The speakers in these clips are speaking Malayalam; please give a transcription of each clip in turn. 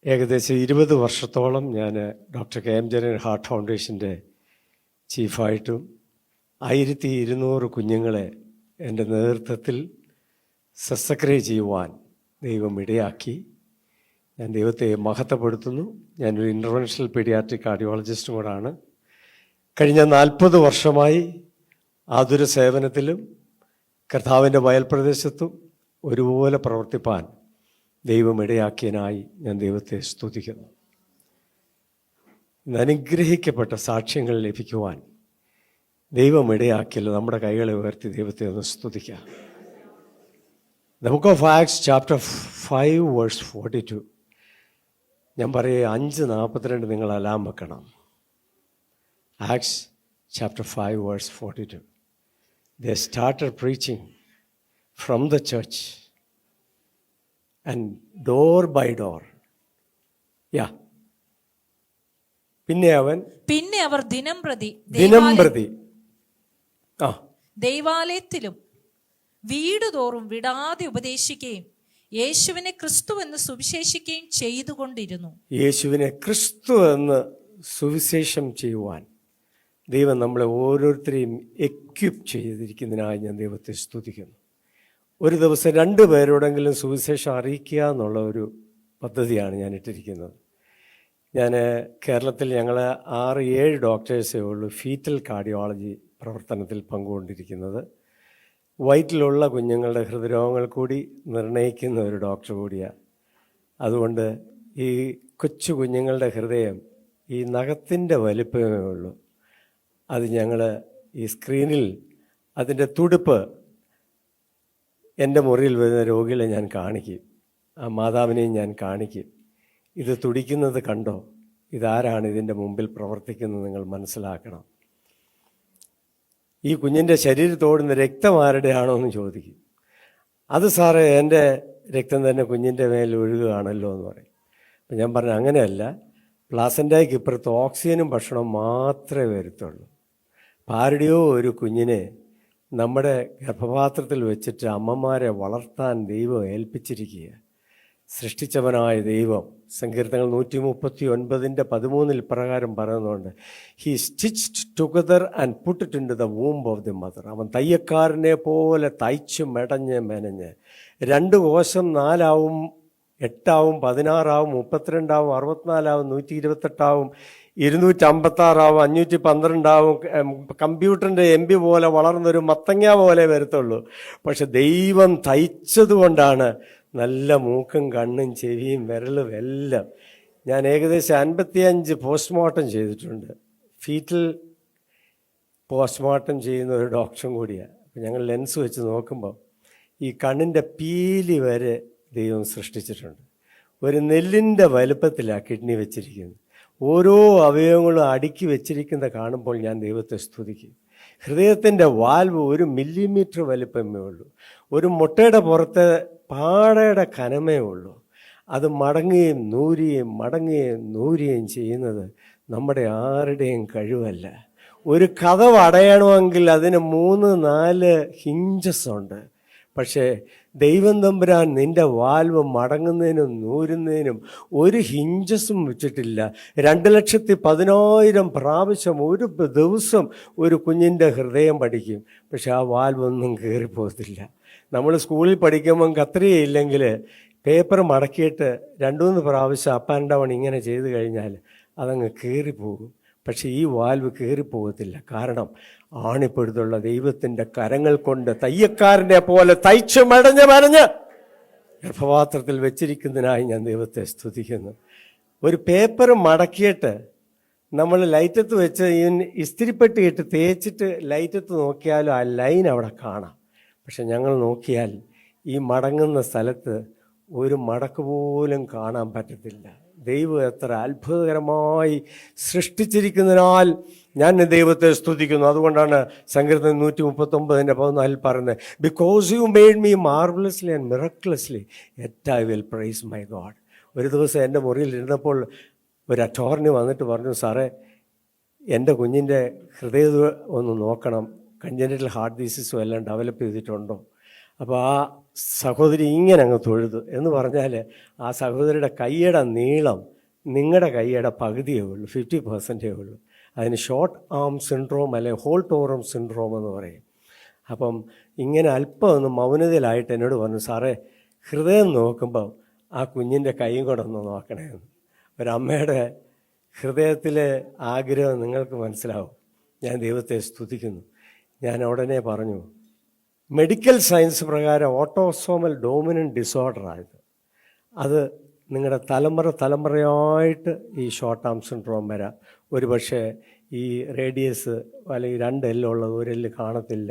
ഏകദേശം 20 വർഷത്തോളം ഞാൻ doctor K M Janam heart ഫൗണ്ടേഷൻ്റെ ചീഫായിട്ടും 1200 കുഞ്ഞുങ്ങളെ എൻ്റെ നേതൃത്വത്തിൽ ശസ്ത്രക്രിയ ചെയ്യുവാൻ ദൈവം ഇടയാക്കി. ഞാൻ ദൈവത്തെ മഹത്വപ്പെടുത്തുന്നു. ഞാനൊരു ഇൻ്റർവെൻഷണൽ പീഡിയാട്രിക് കാർഡിയോളജിസ്റ്റും കൂടാണ്. കഴിഞ്ഞ 40 വർഷമായി ആതുര സേവനത്തിലും കർത്താവിൻ്റെ വയൽപ്രദേശത്തും ഒരുപോലെ പ്രവർത്തിപ്പാൻ ദൈവം ഇടയാക്കിയതിനായി ഞാൻ ദൈവത്തെ സ്തുതിക്കുന്നു. ഇന്ന് അനുഗ്രഹിക്കപ്പെട്ട സാക്ഷ്യങ്ങൾ ലഭിക്കുവാൻ ദൈവം ഇടയാക്കിയല്ലോ. നമ്മുടെ കൈകളെ ഉയർത്തി ദൈവത്തെ ഒന്ന് സ്തുതിക്കാം. The book of Acts chapter 5 verse 42. ഞാൻ പറയുക 5:42 നിങ്ങൾ അലാം വെക്കണം. Acts chapter 5 verse 42. They started preaching from the church and door by door. Yeah. പിന്നെ അവർ ദിനം പ്രതി ദൈവാലയത്തിലും വീടുതോറും വിടാതെ ഉപദേശിക്കുകയും യേശുവിനെ ക്രിസ്തു എന്ന് സുവിശേഷിക്കുകയും ചെയ്തുകൊണ്ടിരുന്നു. യേശുവിനെ ക്രിസ്തു എന്ന് സുവിശേഷം ചെയ്യുവാൻ ദൈവം നമ്മളെ ഓരോരുത്തരെയും എക്വിപ്പ് ചെയ്തിരിക്കുന്നതിനായി ഞാൻ ദൈവത്തെ സ്തുതിക്കുന്നു. ഒരു ദിവസം 2 പേരോടെങ്കിലും സുവിശേഷം അറിയിക്കുക എന്നുള്ള ഒരു പദ്ധതിയാണ് ഞാൻ ഇട്ടിരിക്കുന്നത്. ഞാൻ കേരളത്തിൽ ഞങ്ങൾ 6-7 ഡോക്ടേഴ്സേ ഉള്ളൂ ഫീറ്റൽ കാർഡിയോളജി പ്രവർത്തനത്തിൽ പങ്കുകൊണ്ടിരിക്കുന്നത്. വയറ്റിലുള്ള കുഞ്ഞുങ്ങളുടെ ഹൃദ്രോഗങ്ങൾ കൂടി നിർണ്ണയിക്കുന്ന ഒരു ഡോക്ടർ കൂടിയാണ്. അതുകൊണ്ട് ഈ കൊച്ചു കുഞ്ഞുങ്ങളുടെ ഹൃദയം ഈ നഖത്തിൻ്റെ വലിപ്പമേ ഉള്ളൂ. അത് ഞങ്ങൾ ഈ സ്ക്രീനിൽ അതിൻ്റെ തുടിപ്പ് എൻ്റെ മുറിയിൽ വരുന്ന രോഗികളെ ഞാൻ കാണിക്കും, ആ മാതാവിനെയും ഞാൻ കാണിക്കും. ഇത് തുടിക്കുന്നത് കണ്ടോ, ഇതാരാണ് ഇതിൻ്റെ മുമ്പിൽ പ്രവർത്തിക്കുന്നത് നിങ്ങൾ മനസ്സിലാക്കണം. ഈ കുഞ്ഞിൻ്റെ ശരീരത്തോടുന്ന രക്തം ആരുടെയാണോ എന്ന് ചോദിക്കും. അത് സാറേ എൻ്റെ രക്തം തന്നെ കുഞ്ഞിൻ്റെ മേൽ ഒഴുകുകയാണല്ലോ എന്ന് പറയും. അപ്പം ഞാൻ പറഞ്ഞു അങ്ങനെയല്ല, പ്ലാസൻ്റയ്ക്ക് ഇപ്പുറത്ത് ഓക്സിജനും ഭക്ഷണവും മാത്രമേ വരുത്തുള്ളൂ. ആരുടെയോ ഒരു കുഞ്ഞിനെ നമ്മുടെ ഗർഭപാത്രത്തിൽ വെച്ചിട്ട് അമ്മമാരെ വളർത്താൻ ദൈവം ഏൽപ്പിച്ചിരിക്കുക. സൃഷ്ടിച്ചവനായ ദൈവം സങ്കീർത്തനങ്ങൾ 139:13 പ്രകാരം പറയുന്നുണ്ട്, he stitched together and put it into the womb of the mother. അവൻ തയ്യക്കാരനെ പോലെ തയ്ച്ച് മെനഞ്ഞ് 2 കോശം 4 ആവും, 8 ആവും, 16 ആവും, 32 ആവും, 64 ആവും, 128 ആവും, 256 ആവും, 512 ആവും. കമ്പ്യൂട്ടറിൻ്റെ MB പോലെ വളർന്നൊരു മത്തങ്ങ പോലെ വരത്തുള്ളൂ. പക്ഷെ ദൈവം തയ്ച്ചതുകൊണ്ടാണ് നല്ല മൂക്കും കണ്ണും ചെവിയും വിരലും എല്ലാം. ഞാൻ ഏകദേശം 55 പോസ്റ്റ്മോർട്ടം ചെയ്തിട്ടുണ്ട്. ഫീറ്റൽ പോസ്റ്റ്മോർട്ടം ചെയ്യുന്ന ഒരു ഡോക്ടറും കൂടിയാണ്. അപ്പം ഞങ്ങൾ ലെൻസ് വെച്ച് നോക്കുമ്പോൾ ഈ കണ്ണിൻ്റെ പീലി വരെ ദൈവം സൃഷ്ടിച്ചിട്ടുണ്ട്. ഒരു നെല്ലിൻ്റെ വലുപ്പത്തിലാണ് കിഡ്നി വെച്ചിരിക്കുന്നത്. ഓരോ അവയവങ്ങളും അടുക്കി വെച്ചിരിക്കുന്ന കാണുമ്പോൾ ഞാൻ ദൈവത്തെ സ്തുതിക്കും. ഹൃദയത്തിൻ്റെ വാൽവ് 1 മില്ലിമീറ്റർ വലിപ്പമേ ഉള്ളൂ. ഒരു മുട്ടയുടെ പുറത്ത് പാടയുടെ കനമേ ഉള്ളൂ. അത് മടങ്ങുകയും നൂരുകയും ചെയ്യുന്നത് നമ്മുടെ ആരുടെയും കഴിവല്ല. ഒരു കതവ് അടയണമെങ്കിൽ അതിന് 3-4 ഹിഞ്ചസ് ഉണ്ട്. പക്ഷേ ദൈവം തമ്പുരാൻ നിൻ്റെ വാൽവ് മടങ്ങുന്നതിനും നൂരുന്നതിനും 1 ഹിഞ്ചസും വെച്ചിട്ടില്ല. 2,10,000 പ്രാവശ്യം ഒരു ദിവസം ഒരു കുഞ്ഞിൻ്റെ ഹൃദയം പഠിക്കും. പക്ഷെ ആ വാൽവൊന്നും കയറിപ്പോകത്തില്ല. നമ്മൾ സ്കൂളിൽ പഠിക്കുമ്പം കത്രികയില്ലെങ്കിൽ പേപ്പർ മടക്കിയിട്ട് 2-3 പ്രാവശ്യം അപ്പ് ആൻഡ് ഡൗൺ ഇങ്ങനെ ചെയ്ത് കഴിഞ്ഞാൽ അതങ്ങ് കയറിപ്പോകും. പക്ഷേ ഈ വാൽവ് കയറിപ്പോകത്തില്ല. കാരണം ആണിപ്പെടുത്തുള്ള ദൈവത്തിൻ്റെ കരങ്ങൾ കൊണ്ട് തയ്യക്കാരനെ പോലെ തയ്ച്ച് മെനഞ്ഞ് ഗർഭപാത്രത്തിൽ വെച്ചിരിക്കുന്നതിനായി ഞാൻ ദൈവത്തെ സ്തുതിക്കുന്നു. ഒരു പേപ്പർ മടക്കിയിട്ട് നമ്മൾ ലൈറ്റത്ത് വെച്ച് ഇസ്തിരിപ്പെട്ടിയിട്ട് തേച്ചിട്ട് ലൈറ്റത്ത് നോക്കിയാലും ആ ലൈൻ അവിടെ കാണാം. പക്ഷെ ഞങ്ങൾ നോക്കിയാൽ ഈ മടങ്ങുന്ന സ്ഥലത്ത് ഒരു മടക്ക് പോലും കാണാൻ പറ്റത്തില്ല. ദൈവം എത്ര അത്ഭുതകരമായി സൃഷ്ടിച്ചിരിക്കുന്നതിനാൽ ഞാൻ ദൈവത്തെ സ്തുതിക്കുന്നു. അതുകൊണ്ടാണ് സങ്കീർത്തനം 139:14 പറയുന്നത്, because you made me marvellously and miraculously yet I will praise my God. ഒരു ദിവസം എൻ്റെ മുറിയിൽ ഇരുന്നപ്പോൾ ഒരു അറ്റോർണി വന്നിട്ട് പറഞ്ഞു, സാറേ എൻ്റെ കുഞ്ഞിൻ്റെ ഹൃദയം ഒന്ന് നോക്കണം, കൺജനിറ്റൽ ഹാർട്ട് ഡിസീസും എല്ലാം ഡെവലപ്പ് ചെയ്തിട്ടുണ്ടോ. അപ്പോൾ ആ സഹോദരി ഇങ്ങനെ അങ്ങ് തൊഴുതു എന്ന് പറഞ്ഞാൽ ആ സഹോദരിയുടെ കൈയുടെ നീളം നിങ്ങളുടെ കൈയുടെ പകുതിയേ ഉള്ളൂ, 50% ഉള്ളൂ. അതിന് ഷോർട്ട് ആം സിൻഡ്രോം അല്ലെങ്കിൽ ഹോൾട്ട് ഓവർ സിൻഡ്രോം എന്ന് പറയും. അപ്പം ഇങ്ങനെ അല്പം ഒന്ന് മൗനതയിലായിട്ട് എന്നോട് പറഞ്ഞു, സാറേ ഹൃദയം നോക്കുമ്പോൾ ആ കുഞ്ഞിൻ്റെ കൈയും കൂടെ ഒന്ന് നോക്കണേന്ന്. ഒരമ്മയുടെ ഹൃദയത്തിലെ ആഗ്രഹം നിങ്ങൾക്ക് മനസ്സിലാവും. ഞാൻ ദൈവത്തെ സ്തുതിക്കുന്നു. ഞാൻ ഉടനെ പറഞ്ഞു, മെഡിക്കൽ സയൻസ് പ്രകാരം ഓട്ടോസോമൽ ഡോമിനൻ്റ് ഡിസോർഡറായത്. അത് നിങ്ങളുടെ തലമുറയായിട്ട് ഈ ഷോർട്ട് ആം സിൻഡ്രോം വരാം. ഒരു പക്ഷേ ഈ റേഡിയസ് അല്ലെങ്കിൽ 2 എല്ലുള്ളത് 1 എല്ല് കാണത്തില്ല,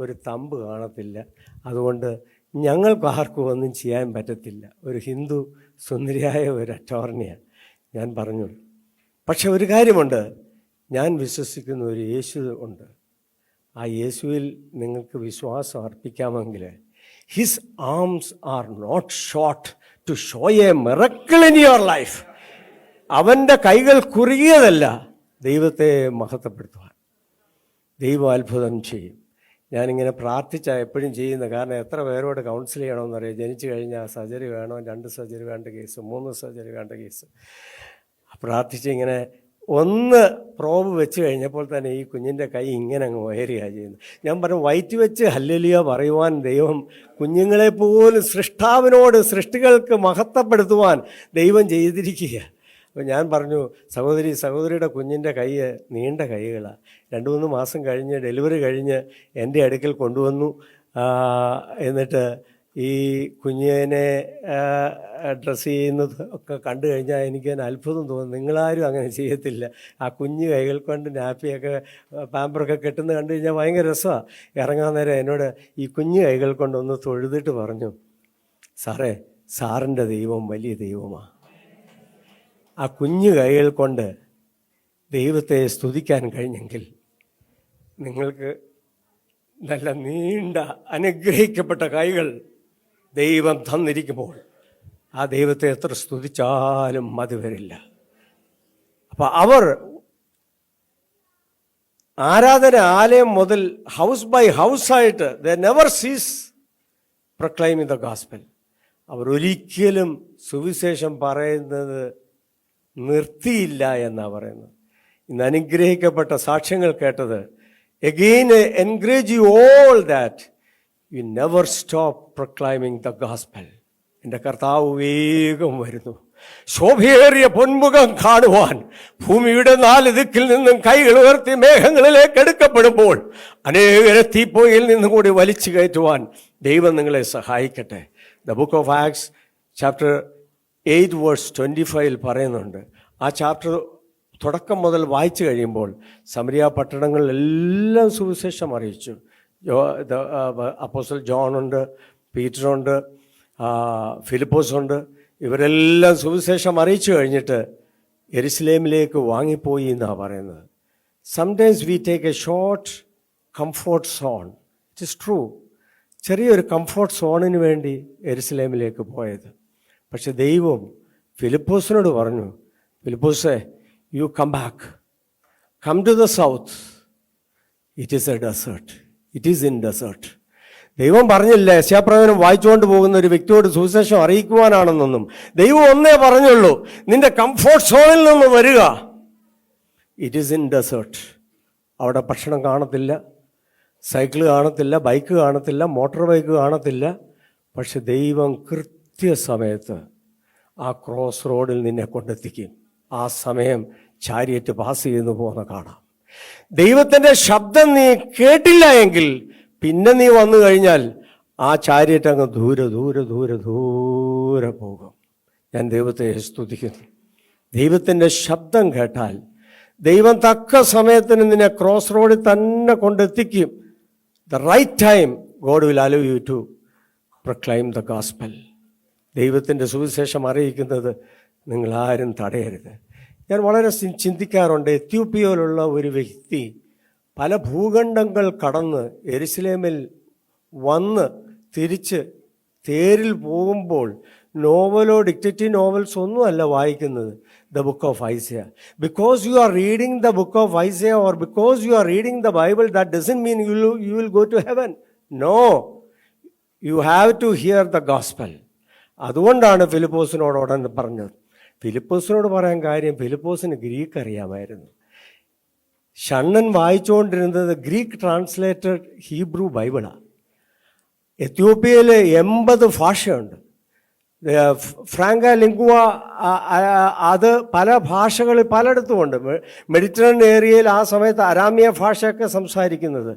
ഒരു തമ്പ് കാണത്തില്ല. അതുകൊണ്ട് ഞങ്ങൾക്ക് ആർക്കും ഒന്നും ചെയ്യാൻ പറ്റത്തില്ല. ഒരു ഹിന്ദു സുന്ദരിയായ ഒരു അറ്റോർണിയാണ്. ഞാൻ പറഞ്ഞു, പക്ഷെ ഒരു കാര്യമുണ്ട്, ഞാൻ വിശ്വസിക്കുന്ന ഒരു യേശു ഉണ്ട്. ആ യേശുവിൽ നിങ്ങൾക്ക് വിശ്വാസം അർപ്പിക്കാമെങ്കിൽ his arms are not short to show a miracle in your life. അവൻ്റെ കൈകൾ കുറുകിയതല്ല ദൈവത്തെ മഹത്വപ്പെടുത്തുവാൻ. ദൈവം അത്ഭുതം ചെയ്യും. ഞാനിങ്ങനെ പ്രാർത്ഥിച്ചാൽ എപ്പോഴും ചെയ്യുന്നത്. കാരണം എത്ര പേരോട് കൗൺസിൽ ചെയ്യണമെന്നറിയാം. ജനിച്ചു കഴിഞ്ഞാൽ സർജറി വേണോ, 2 സർജറി വേണ്ട കേസ്, 3 സർജറി വേണ്ട കേസ്. പ്രാർത്ഥിച്ചിങ്ങനെ 1 പ്രോബ് വെച്ച് കഴിഞ്ഞപ്പോൾ തന്നെ ഈ കുഞ്ഞിൻ്റെ കൈ ഇങ്ങനെ അങ്ങ് വയറുകയാണ് ചെയ്യുന്നത്. ഞാൻ പറഞ്ഞു, വയറ്റി വെച്ച് ഹല്ലേലൂയ പറയുവാൻ ദൈവം കുഞ്ഞുങ്ങളെപ്പോലും സൃഷ്ടാവിനോട്, സൃഷ്ടികൾക്ക് മഹത്വപ്പെടുത്തുവാൻ ദൈവം ചെയ്തിരിക്കുക. അപ്പോൾ ഞാൻ പറഞ്ഞു, സഹോദരിയുടെ കുഞ്ഞിൻ്റെ കൈ നീണ്ട കൈകളാണ്. 2-3 മാസം കഴിഞ്ഞ് ഡെലിവറി കഴിഞ്ഞ് എൻ്റെ അടുക്കൽ കൊണ്ടുവന്നു. എന്നിട്ട് ഈ കുഞ്ഞിനെ ഡ്രസ്സ് ചെയ്യുന്നത് ഒക്കെ കണ്ടു കഴിഞ്ഞാൽ എനിക്ക് അത്ഭുതം തോന്നുന്നു. നിങ്ങളാരും അങ്ങനെ ചെയ്യത്തില്ല. ആ കുഞ്ഞു കൈകൾ കൊണ്ട് നാപ്പിയൊക്കെ പാമ്പറൊക്കെ കെട്ടുന്നത് കണ്ടു കഴിഞ്ഞാൽ ഭയങ്കര രസമാണ്. ഇറങ്ങാൻ നേരം എന്നോട് ഈ കുഞ്ഞു കൈകൾ കൊണ്ടൊന്ന് തൊഴുതിട്ട് പറഞ്ഞു, സാറേ സാറിൻ്റെ ദൈവം വലിയ ദൈവമാണ്. ആ കുഞ്ഞു കൈകൾ കൊണ്ട് ദൈവത്തെ സ്തുതിക്കാൻ കഴിഞ്ഞെങ്കിൽ നിങ്ങൾക്ക് നല്ല നീണ്ട അനുഗ്രഹിക്കപ്പെട്ട കൈകൾ ദൈവം തന്നിരിക്കുമ്പോൾ ആ ദൈവത്തെ എത്ര സ്തുതിച്ചാലും മതി വരില്ല. അപ്പം അവർ ആരാധന ആലയം മുതൽ ഹൗസ് ബൈ ഹൗസായിട്ട് ദേ നെവർ സീസ് പ്രൊക്ലൈമിംഗ് ദ ഗോസ്പൽ. അവർ ഒരിക്കലും സുവിശേഷം പറയുന്നത് നിർത്തിയില്ല എന്നാണ് പറയുന്നത്. ഇന്ന് അനുഗ്രഹിക്കപ്പെട്ട സാക്ഷ്യങ്ങൾ കേട്ടത്, again I encourage you all that you never stop proclaiming the gospel. എൻ്റെ കർത്താവ് വേഗം വരുന്നു. ശോഭയേറിയ പൊന്മുഖം കാണുവാൻ ഭൂമിയുടെ 4 ദിക്കിൽ നിന്നും കൈകൾ ഉയർത്തി മേഘങ്ങളിലേക്ക് എടുക്കപ്പെടുമ്പോൾ അനേകരെ തീപ്പൊയിൽ നിന്നും കൂടി വലിച്ചു കയറ്റുവാൻ ദൈവം നിങ്ങളെ സഹായിക്കട്ടെ. The book of Acts chapter 8 verse 25 പറയുന്നുണ്ട്. ആ ചാപ്റ്റർ തുടക്കം മുതൽ വായിച്ചു കഴിയുമ്പോൾ സമരിയ പട്ടണങ്ങളിലെല്ലാം സുവിശേഷം അറിയിച്ചു. അപ്പോസ്റ്റൽ ജോൺ ഉണ്ട്, പീറ്ററുണ്ട്, ഫിലിപ്പോസ് ഉണ്ട്. ഇവരെല്ലാം സുവിശേഷം അറിയിച്ചു കഴിഞ്ഞിട്ട് യെരുശലേമിലേക്ക് വാങ്ങിപ്പോയി എന്നാണ് പറയുന്നത്. Sometimes we take A short comfort zone. It is true. ചെറിയൊരു കംഫോർട്ട് സോണിന് വേണ്ടി യെരുശലേമിലേക്ക് പോയത്. പക്ഷെ ദൈവം ഫിലിപ്പോസിനോട് പറഞ്ഞു, ഫിലിപ്പോസേ, you come back, come to the south, it is a desert, it is in desert. ദൈവം പറഞ്ഞില്ല യെശയ്യാപ്രവചനം വായിച്ചുകൊണ്ട് പോകുന്ന ഒരു വ്യക്തിയോട് സുവിശേഷം അറിയിക്കുവാനാണെന്നൊന്നും. ദൈവം ഒന്നേ പറഞ്ഞുള്ളൂ, നിന്റെ കംഫോർട്ട് സോണിൽ നിന്ന് വരിക. It is in desert. അവിടെ ഭക്ഷണം കാണത്തില്ല, സൈക്കിൾ കാണത്തില്ല, ബൈക്ക് കാണത്തില്ല, മോട്ടോർ ബൈക്ക് കാണത്തില്ല. പക്ഷെ ദൈവം കൃത്യസമയത്ത് ആ ക്രോസ് റോഡിൽ നിന്നെ കൊണ്ടെത്തിക്കും. ആ സമയം ചാരിയറ്റ് പാസ് ചെയ്യുന്നു പോകുന്ന കാണാം. ദൈവത്തിൻ്റെ ശബ്ദം നീ കേട്ടില്ല എങ്കിൽ പിന്നെ നീ വന്നു കഴിഞ്ഞാൽ ആ ചാരിയറ്റ് അങ്ങ് ദൂരെ ദൂരെ ദൂരെ ദൂരെ പോകും. ഞാൻ ദൈവത്തെ സ്തുതിക്കുന്നു. ദൈവത്തിൻ്റെ ശബ്ദം കേട്ടാൽ ദൈവം തക്ക സമയത്തിന് നിന്നെ ക്രോസ് റോഡിൽ തന്നെ കൊണ്ടെത്തിക്കും. The right time God will allow you to proclaim the gospel. ദൈവത്തിൻ്റെ സുവിശേഷം അറിയിക്കുന്നത് നിങ്ങളാരും തടയരുത്. ഞാൻ വളരെ ചിന്തിക്കാറുണ്ട്. എത്യോപ്യയിലുള്ള ഒരു വ്യക്തി പല ഭൂഖണ്ഡങ്ങൾ കടന്ന് യെരുശലേമിൽ വന്ന് തിരിച്ച് തേരിൽ പോകുമ്പോൾ നോവലോ ഡിക്റ്റേറ്റീവ് നോവൽസ് ഒന്നുമല്ല വായിക്കുന്നത്, the book of Isaiah. Because you are reading the book of Isaiah or because you are reading the Bible, that doesn't mean you will go to heaven. No, you have to hear the gospel. അതുകൊണ്ടാണ് ഫിലിപ്പോസിനോട് ഉടനെ പറഞ്ഞത്. ഫിലിപ്പോസിനോട് പറയാൻ കാര്യം, ഫിലിപ്പോസിന് ഗ്രീക്ക് അറിയാമായിരുന്നു. ഷണ്ണൻ വായിച്ചുകൊണ്ടിരുന്നത് ഗ്രീക്ക് ട്രാൻസ്ലേറ്റഡ് ഹീബ്രു ബൈബിളാണ്. എത്യോപ്യയിൽ 80 ഭാഷയുണ്ട്. ഫ്രാങ്ക ലിംഗ്വ അത് പല ഭാഷകളിൽ പലയിടത്തുമുണ്ട്. മെഡിറ്ററേനിയൻ ഏരിയയിൽ ആ സമയത്ത് അരാമിയ ഭാഷയൊക്കെ സംസാരിക്കുന്നത്.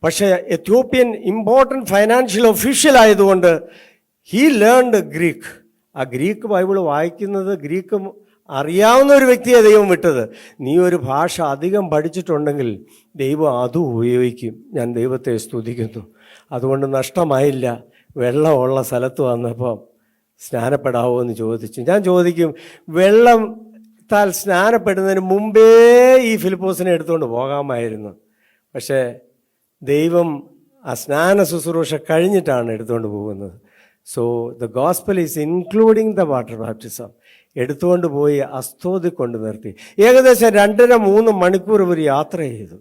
പക്ഷേ എത്യോപ്യൻ ഇമ്പോർട്ടൻറ്റ് ഫൈനാൻഷ്യൽ ഒഫീഷ്യൽ ആയതുകൊണ്ട് ഹീ ലേൺഡ് ഗ്രീക്ക്. ആ ഗ്രീക്ക് ബൈബിൾ വായിക്കുന്നത്, ഗ്രീക്ക് അറിയാവുന്ന ഒരു വ്യക്തിയെ ദൈവം വിട്ടത്. നീ ഒരു ഭാഷ അധികം പഠിച്ചിട്ടുണ്ടെങ്കിൽ ദൈവം അതും ഉപയോഗിക്കും. ഞാൻ ദൈവത്തെ സ്തുതിക്കുന്നു. അതുകൊണ്ട് നഷ്ടമായില്ല. വെള്ളമുള്ള സ്ഥലത്ത് വന്നപ്പോൾ സ്നാനപ്പെടാവോ എന്ന് ചോദിച്ചു. ഞാൻ ചോദിക്കും, വെള്ളത്താൽ സ്നാനപ്പെടുന്നതിന് മുമ്പേ ഈ ഫിലിപ്പോസിനെ എടുത്തുകൊണ്ട് പോകാമായിരുന്നു. പക്ഷേ ദൈവം ആ സ്നാന ശുശ്രൂഷ കഴിഞ്ഞിട്ടാണ് എടുത്തുകൊണ്ട് പോകുന്നത്. So the gospel is including the water baptism. എടുത്തുകൊണ്ട് പോയി അസ്തോദിൽ കൊണ്ട് നിർത്തി. ഏകദേശം 2.5-3 മണിക്കൂർ ഒരു യാത്ര ചെയ്തു.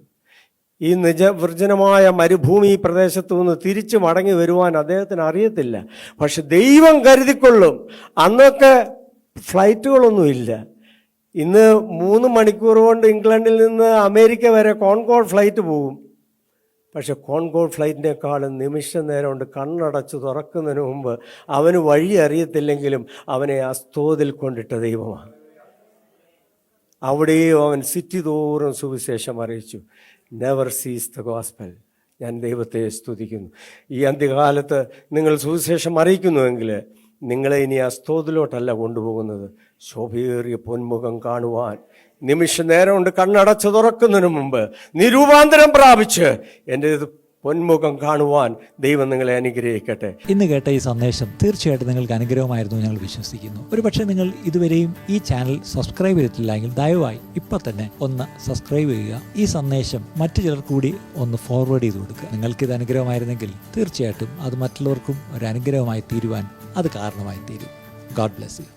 ഈ നിർജ്ജനമായ മരുഭൂമി പ്രദേശത്തു നിന്ന് തിരിച്ചു മടങ്ങി വരുവാൻ അദ്ദേഹത്തിന് അറിയത്തില്ല. പക്ഷെ ദൈവം കരുതിക്കൊള്ളും. അന്നൊക്കെ ഫ്ലൈറ്റുകളൊന്നുമില്ല. ഇന്ന് 3 മണിക്കൂർ കൊണ്ട് ഇംഗ്ലണ്ടിൽ നിന്ന് അമേരിക്ക വരെ കോൺകോർഡ് ഫ്ലൈറ്റ് പോകും. പക്ഷെ കോൺകോർഡ് ഫ്ലൈറ്റിനേക്കാളും നിമിഷ നേരം കൊണ്ട് കണ്ണടച്ച് തുറക്കുന്നതിന് മുമ്പ് അവന് വഴി അറിയത്തില്ലെങ്കിലും അവനെ അസ്തോദിൽ കൊണ്ടിട്ട ദൈവമാണ്. അവിടെയും അവൻ സിറ്റി തോറും സുവിശേഷം അറിയിച്ചു. നെവർ സീസ് ദ ഗോസ്പൽ. ഞാൻ ദൈവത്തെ സ്തുതിക്കുന്നു. ഈ അന്ത്യകാലത്ത് നിങ്ങൾ സുവിശേഷം അറിയിക്കുന്നുവെങ്കിൽ നിങ്ങളെ ഇനി അസ്തോദിലോട്ടല്ല കൊണ്ടുപോകുന്നത്, ശോഭയേറിയ പൊന്മുഖം കാണുവാൻ നിമിഷ നേരം കൊണ്ട് കണ്ണടച്ച് തുറക്കുന്നതിന് മുമ്പ് നിരൂപാന്തരം പ്രാപിച്ച് എൻ്റെ പൊന്മുഖം കാണുവാൻ ദൈവം നിങ്ങളെ അനുഗ്രഹിക്കട്ടെ. ഇന്ന് കേട്ട ഈ സന്ദേശം തീർച്ചയായിട്ടും നിങ്ങൾക്ക് അനുഗ്രഹമായിരുന്നു ഞങ്ങൾ വിശ്വസിക്കുന്നു. ഒരുപക്ഷെ നിങ്ങൾ ഇതുവരെയും ഈ ചാനൽ സബ്സ്ക്രൈബ് ചെയ്തിട്ടില്ല എങ്കിൽ ദയവായി ഇപ്പം തന്നെ ഒന്ന് സബ്സ്ക്രൈബ് ചെയ്യുക. ഈ സന്ദേശം മറ്റു ചിലർ കൂടി ഒന്ന് ഫോർവേഡ് ചെയ്ത് കൊടുക്കുക. നിങ്ങൾക്കിത് അനുഗ്രഹമായിരുന്നെങ്കിൽ തീർച്ചയായിട്ടും അത് മറ്റുള്ളവർക്കും ഒരു അനുഗ്രഹമായി തീരുവാൻ അത് കാരണമായി തീരും. God bless you.